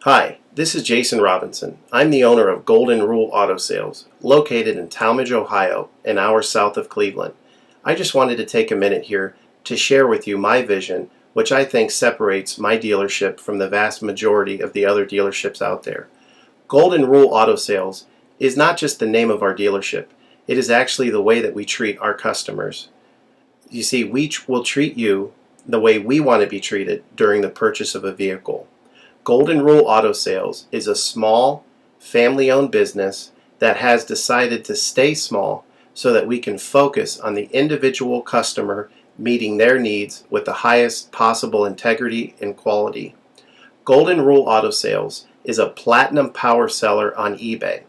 Hi, this is Jason Robinson. I'm the owner of Golden Rule Auto Sales, located in Tallmadge, Ohio, an hour south of Cleveland. I just wanted to take a minute here to share with you my vision, which I think separates my dealership from the vast majority of the other dealerships out there. Golden Rule Auto Sales is not just the name of our dealership, it is actually the way that we treat our customers. You see, we will treat you the way we want to be treated during the purchase of a vehicle. Golden Rule Auto Sales is a small, family-owned business that has decided to stay small so that we can focus on the individual customer meeting their needs with the highest possible integrity and quality. Golden Rule Auto Sales is a platinum power seller on eBay.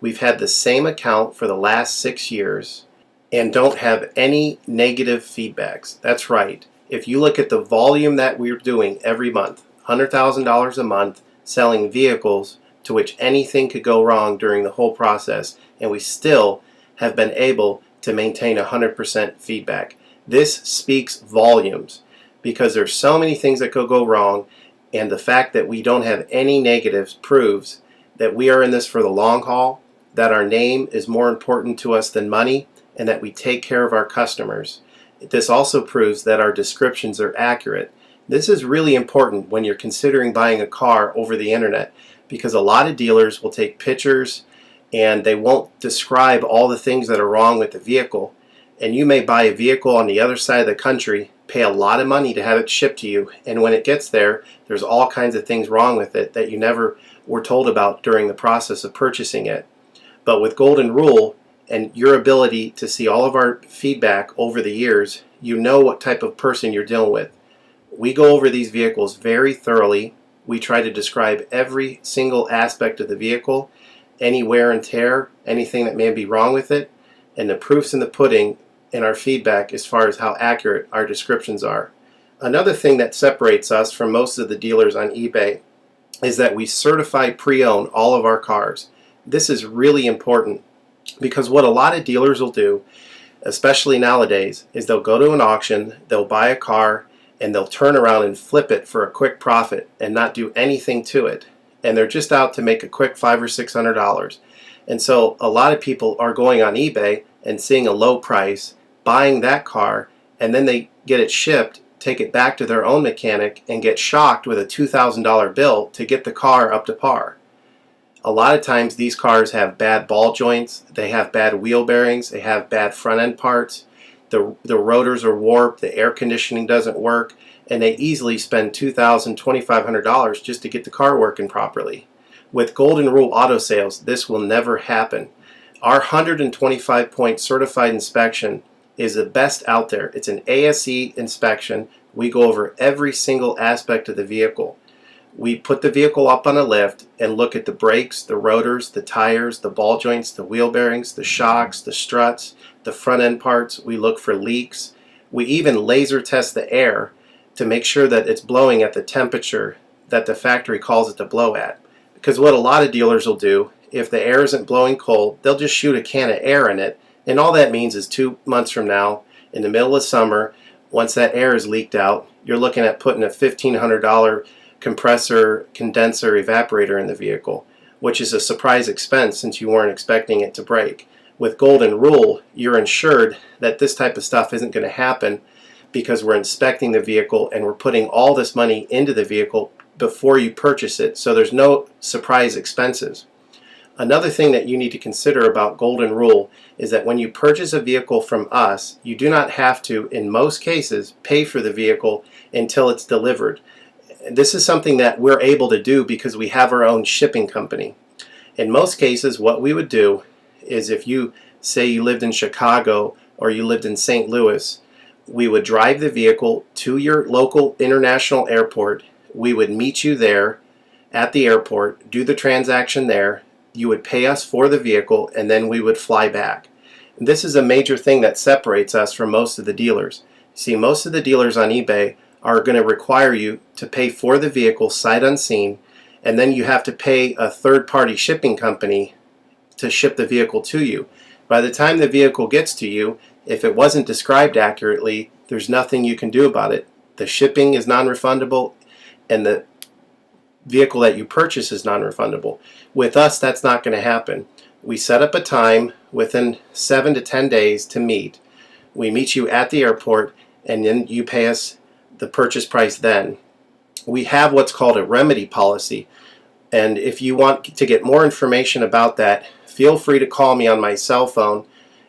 We've had the same account for the last 6 years and don't have any negative feedbacks. That's right. If you look at the volume that we're doing every month, $100,000 a month selling vehicles to which anything could go wrong during the whole process, and we still have been able to maintain 100% feedback. This speaks volumes because there's so many things that could go wrong, and the fact that we don't have any negatives proves that we are in this for the long haul, that our name is more important to us than money, and that we take care of our customers. This also proves that our descriptions are accurate. This is really important when you're considering buying a car over the internet, because a lot of dealers will take pictures and they won't describe all the things that are wrong with the vehicle. And you may buy a vehicle on the other side of the country, pay a lot of money to have it shipped to you, and when it gets there, there's all kinds of things wrong with it that you never were told about during the process of purchasing it. But with Golden Rule and your ability to see all of our feedback over the years, you know what type of person you're dealing with. We go over these vehicles very thoroughly. We try to describe every single aspect of the vehicle, any wear and tear, anything that may be wrong with it, and the proof's in the pudding in our feedback as far as how accurate our descriptions are. Another thing that separates us from most of the dealers on eBay is that we certify pre-owned all of our cars. This is really important because what a lot of dealers will do, especially nowadays, is they'll go to an auction, they'll buy a car, and they'll turn around and flip it for a quick profit and not do anything to it. And they're just out to make a quick $500 or $600. And so a lot of people are going on eBay and seeing a low price, buying that car, and then they get it shipped, take it back to their own mechanic, and get shocked with a $2,000 bill to get the car up to par. A lot of times these cars have bad ball joints, they have bad wheel bearings, they have bad front end parts. The rotors are warped, the air conditioning doesn't work, and they easily spend $2,000, $2,500 just to get the car working properly. With Golden Rule Auto Sales, this will never happen. Our 125-point certified inspection is the best out there. It's an ASE inspection. We go over every single aspect of the vehicle. We put the vehicle up on a lift and look at the brakes, the rotors, the tires, the ball joints, the wheel bearings, the shocks, the struts, the front end parts. We look for leaks. We even laser test the air to make sure that it's blowing at the temperature that the factory calls it to blow at. Because what a lot of dealers will do, if the air isn't blowing cold, they'll just shoot a can of air in it, and all that means is 2 months from now, in the middle of summer, once that air is leaked out, you're looking at putting a $1,500 compressor, condenser, evaporator in the vehicle, which is a surprise expense since you weren't expecting it to break. With Golden Rule, you're insured that this type of stuff isn't going to happen because we're inspecting the vehicle and we're putting all this money into the vehicle before you purchase it, so there's no surprise expenses. Another thing that you need to consider about Golden Rule is that when you purchase a vehicle from us, you do not have to, in most cases, pay for the vehicle until it's delivered. This is something that we're able to do because we have our own shipping company. In most cases, what we would do is if you say you lived in Chicago or you lived in St. Louis, we would drive the vehicle to your local international airport. We would meet you there at the airport, do the transaction there. You would pay us for the vehicle, and then we would fly back. And this is a major thing that separates us from most of the dealers. See, most of the dealers on eBay are going to require you to pay for the vehicle sight unseen, and then you have to pay a third-party shipping company to ship the vehicle to you. By the time the vehicle gets to you, if it wasn't described accurately, there's nothing you can do about it. The shipping is non-refundable, and the vehicle that you purchase is non-refundable. With us, that's not going to happen. We set up a time within 7 to 10 days to meet. We meet you at the airport, and then you pay us the purchase price then. We have what's called a remedy policy, and if you want to get more information about that, feel free to call me on my cell phone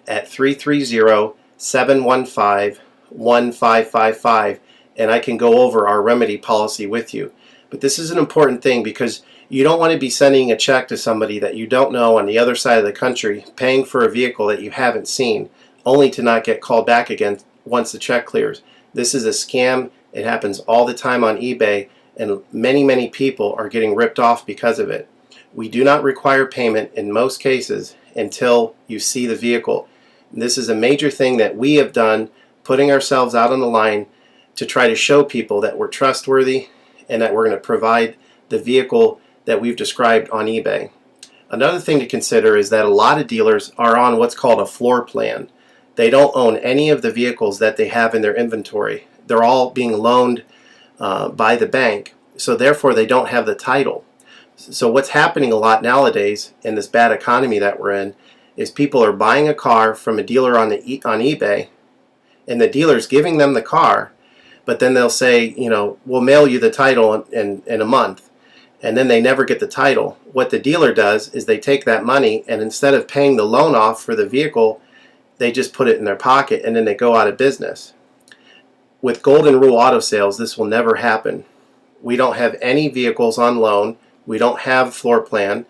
at 330-715-1555, and I can go over our remedy policy with you. But this is an important thing because you don't want to be sending a check to somebody that you don't know on the other side of the country, paying for a vehicle that you haven't seen, only to not get called back again once the check clears. This is a scam. It happens all the time on eBay, and many people are getting ripped off because of it. We do not require payment in most cases until you see the vehicle. This is a major thing that we have done, putting ourselves out on the line to try to show people that we're trustworthy and that we're going to provide the vehicle that we've described on eBay. Another thing to consider is that a lot of dealers are on what's called a floor plan. They don't own any of the vehicles that they have in their inventory. They're all being loaned by the bank, so therefore they don't have the title. So what's happening a lot nowadays in this bad economy that we're in is people are buying a car from a dealer on eBay, and the dealer's giving them the car, but then they'll say, we'll mail you the title in a month, and then they never get the title. What the dealer does is they take that money, and instead of paying the loan off for the vehicle, they just put it in their pocket, and then they go out of business. With Golden Rule Auto Sales, this will never happen. We don't have any vehicles on loan. We don't have floor plan.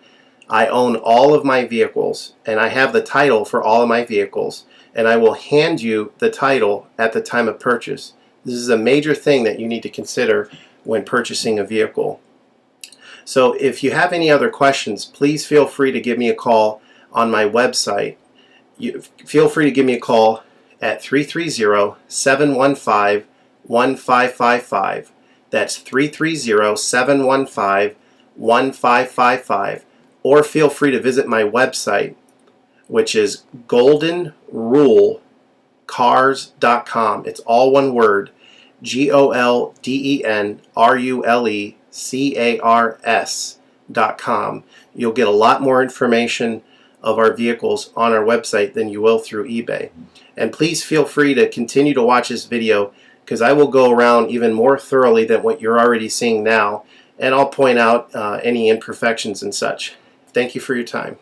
I own all of my vehicles, and I have the title for all of my vehicles, and I will hand you the title at the time of purchase. This is a major thing that you need to consider when purchasing a vehicle. So if you have any other questions, please feel free to give me a call on my website. Feel free to give me a call at 330-715-1555. That's 330-715-1555. Or feel free to visit my website, which is goldenrulecars.com. It's all one word, goldenrulecars.com. You'll get a lot more information of our vehicles on our website than you will through eBay. And please feel free to continue to watch this video, because I will go around even more thoroughly than what you're already seeing now, and I'll point out any imperfections and such. Thank you for your time.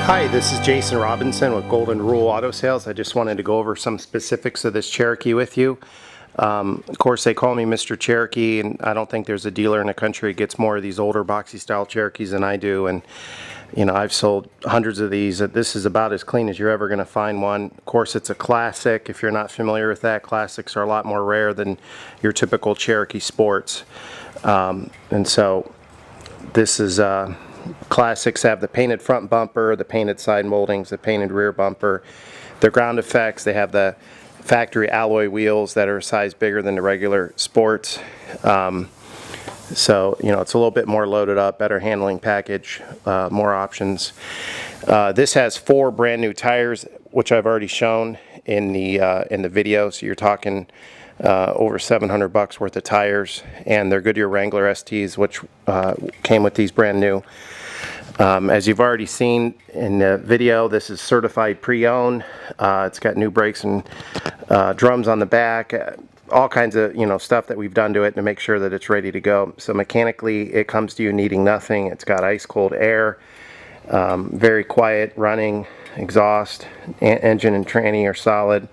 Hi, this is Jason Robinson with Golden Rule Auto Sales. I just wanted to go over some specifics of this Cherokee with you. Of course, they call me Mr. Cherokee, and I don't think there's a dealer in the country that gets more of these older boxy style Cherokees than I do. And I've sold hundreds of these. This is about as clean as you're ever going to find one. Of course, it's a classic. If you're not familiar with that, classics are a lot more rare than your typical Cherokee Sports. And so this is classics. Have the painted front bumper, the painted side moldings, the painted rear bumper, the ground effects. They have the factory alloy wheels that are a size bigger than the regular Sports. So it's a little bit more loaded up, better handling package, more options. This has 4 brand new tires, which I've already shown in the video. So you're talking over $700 worth of tires, and they're Goodyear Wrangler STs, which came with these brand new. As you've already seen in the video, this is certified pre-owned. It's got new brakes and drums on the back, all kinds of stuff that we've done to it to make sure that it's ready to go. So mechanically, it comes to you needing nothing. It's got ice cold air, very quiet running, exhaust, engine and tranny are solid.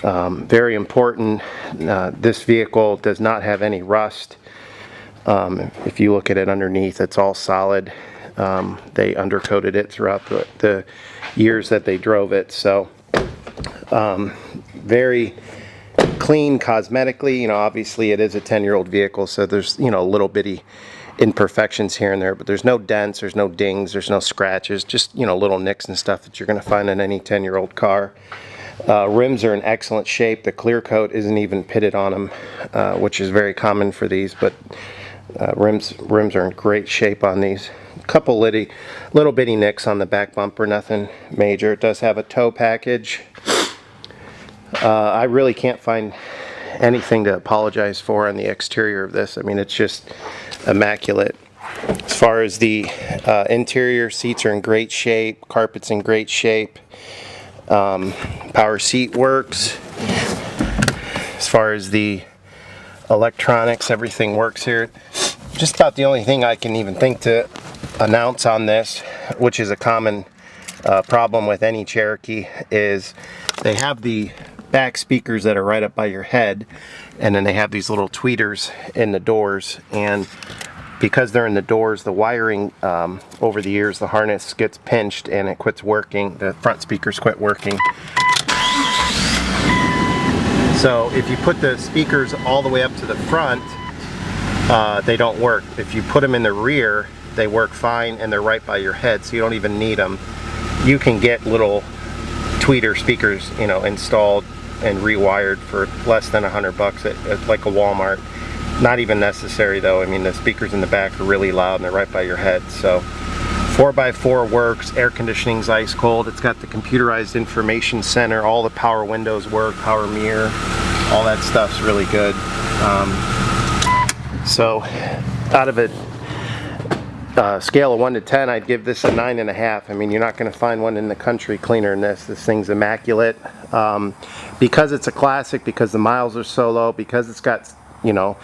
Very important, this vehicle does not have any rust. If you look at it underneath, it's all solid. They undercoated it throughout the years that they drove it. So Very clean cosmetically. You know, obviously it is a 10-year-old vehicle, so there's, you know, little bitty imperfections here and there, but there's no dents, there's no dings, there's no scratches, just, you know, little nicks and stuff that you're going to find in any 10-year-old car. Rims are in excellent shape. The clear coat isn't even pitted on them, which is very common for these, but rims are in great shape on these. A couple little bitty nicks on the back bumper, nothing major. It does have a tow package. I really can't find anything to apologize for on the exterior of this. I mean, it's just immaculate. As far as the interior, seats are in great shape, carpet's in great shape, power seat works. As far as the electronics, everything works here. Just about the only thing I can even think to announce on this, which is a common problem with any Cherokee, is they have the back speakers that are right up by your head, and then they have these little tweeters in the doors, and because they're in the doors, the wiring over the years, the harness gets pinched and it quits working. The front speakers quit working. So if you put the speakers all the way up to the front, they don't work. If you put them in the rear, they work fine and they're right by your head, so you don't even need them. You can get little tweeter speakers, you know, installed and rewired for less than $100 at like a Walmart. Not even necessary though. I mean, the speakers in the back are really loud and they're right by your head. So 4x4 works, air conditioning's ice cold. It's got the computerized information center, all the power windows work, power mirror, all that stuff's really good. So out of a scale of 1 to 10, I'd give this a 9.5. I mean, you're not going to find one in the country cleaner than this. This thing's immaculate. Because it's a classic, because the miles are so low, because it's got, you know,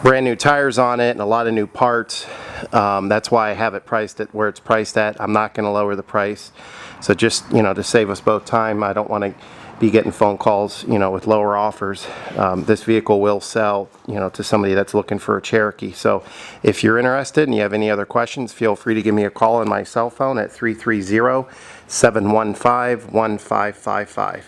brand new tires on it and a lot of new parts. That's why I have it priced at where it's priced at. I'm not going to lower the price. So just, you know, to save us both time, I don't want to be getting phone calls, you know, with lower offers. This vehicle will sell, you know, to somebody that's looking for a Cherokee. So if you're interested and you have any other questions, feel free to give me a call on my cell phone at 330-715-1555.